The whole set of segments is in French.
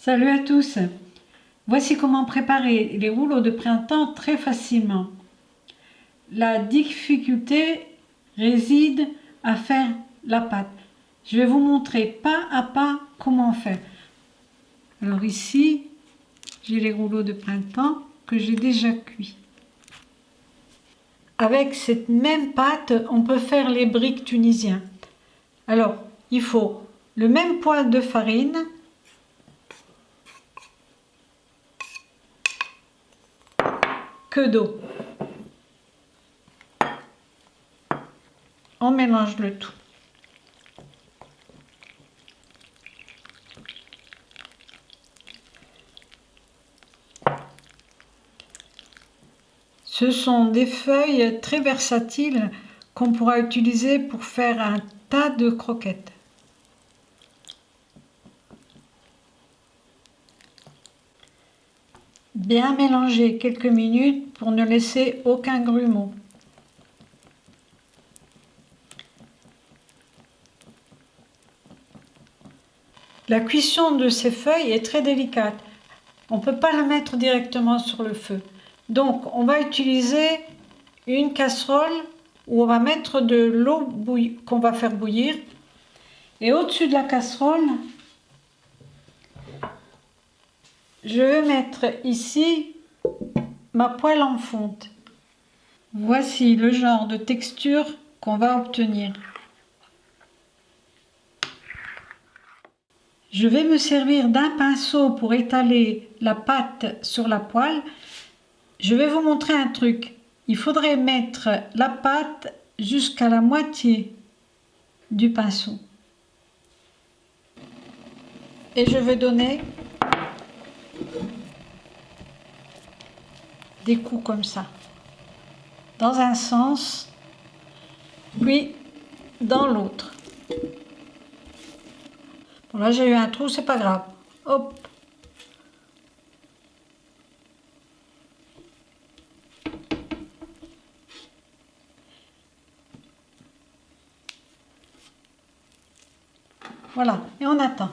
Salut à tous! Voici comment préparer les rouleaux de printemps très facilement. La difficulté réside à faire la pâte. Je vais vous montrer pas à pas comment faire. Alors ici, j'ai les rouleaux de printemps que j'ai déjà cuits. Avec cette même pâte, on peut faire les briques tunisiens. Alors, il faut le même poids de farine, que d'eau. On mélange le tout. Ce sont des feuilles très versatiles qu'on pourra utiliser pour faire un tas de croquettes. Bien mélanger quelques minutes pour ne laisser aucun grumeau. La cuisson de ces feuilles est très délicate. On ne peut pas la mettre directement sur le feu. Donc on va utiliser une casserole où on va mettre de l'eau qu'on va faire bouillir. Et au-dessus de la casserole, je vais mettre ici ma poêle en fonte. Voici le genre de texture qu'on va obtenir. Je vais me servir d'un pinceau pour étaler la pâte sur la poêle. Je vais vous montrer un truc. Il faudrait mettre la pâte jusqu'à la moitié du pinceau. Et je vais donner des coups comme ça. Dans un sens, puis dans l'autre. Bon, là j'ai eu un trou, c'est pas grave. Hop. Voilà, et on attend.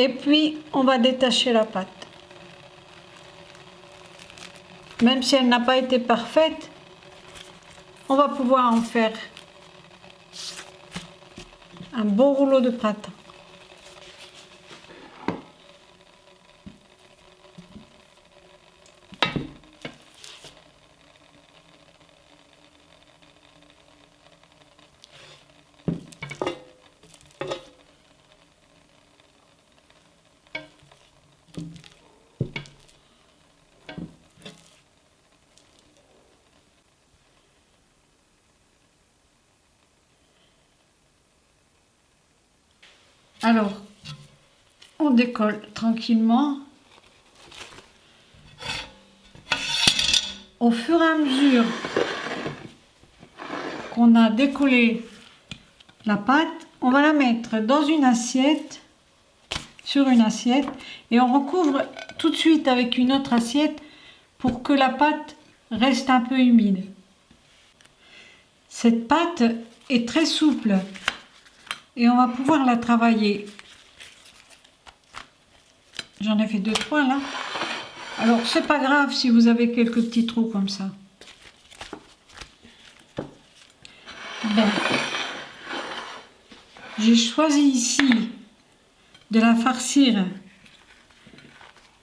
Et puis, on va détacher la pâte. Même si elle n'a pas été parfaite, on va pouvoir en faire un beau rouleau de printemps. Alors, on décolle tranquillement. Au fur et à mesure qu'on a décollé la pâte, on va la mettre dans une assiette, sur une assiette, et on recouvre tout de suite avec une autre assiette pour que la pâte reste un peu humide. Cette pâte est très souple et on va pouvoir la travailler. J'en ai fait 2-3 là. Alors c'est pas grave si vous avez quelques petits trous comme ça. Ben, j'ai choisi ici de la farcir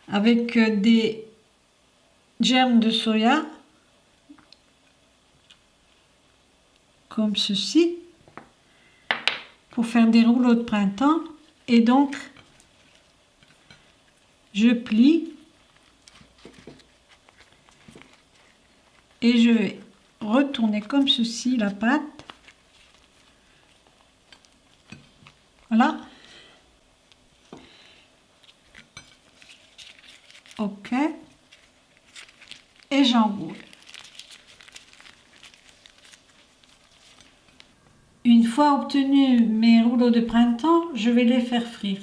avec des germes de soya, comme ceci, pour faire des rouleaux de printemps. Et donc, je plie et je vais retourner comme ceci la pâte. Voilà. Ok. Et j'enroule. Une fois obtenu mes rouleaux de printemps, je vais les faire frire.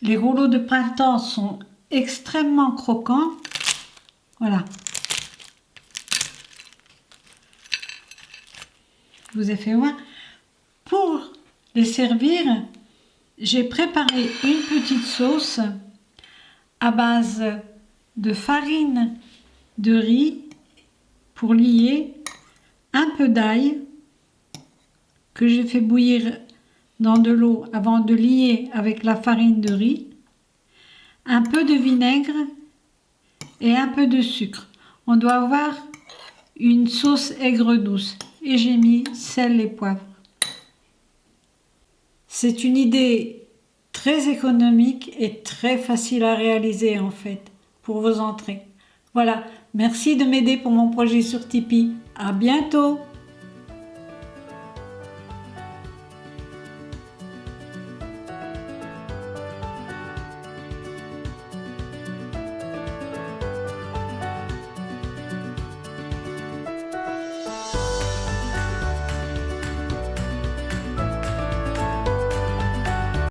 Les rouleaux de printemps sont extrêmement croquants. Voilà. Je vous ai fait voir. Pour les servir, j'ai préparé une petite sauce à base de farine de riz pour lier, un peu d'ail que j'ai fait bouillir dans de l'eau avant de lier avec la farine de riz, un peu de vinaigre et un peu de sucre. On doit avoir une sauce aigre douce et j'ai mis sel et poivre. C'est une idée très économique et très facile à réaliser en fait pour vos entrées. Voilà, merci de m'aider pour mon projet sur Tipeee. À bientôt!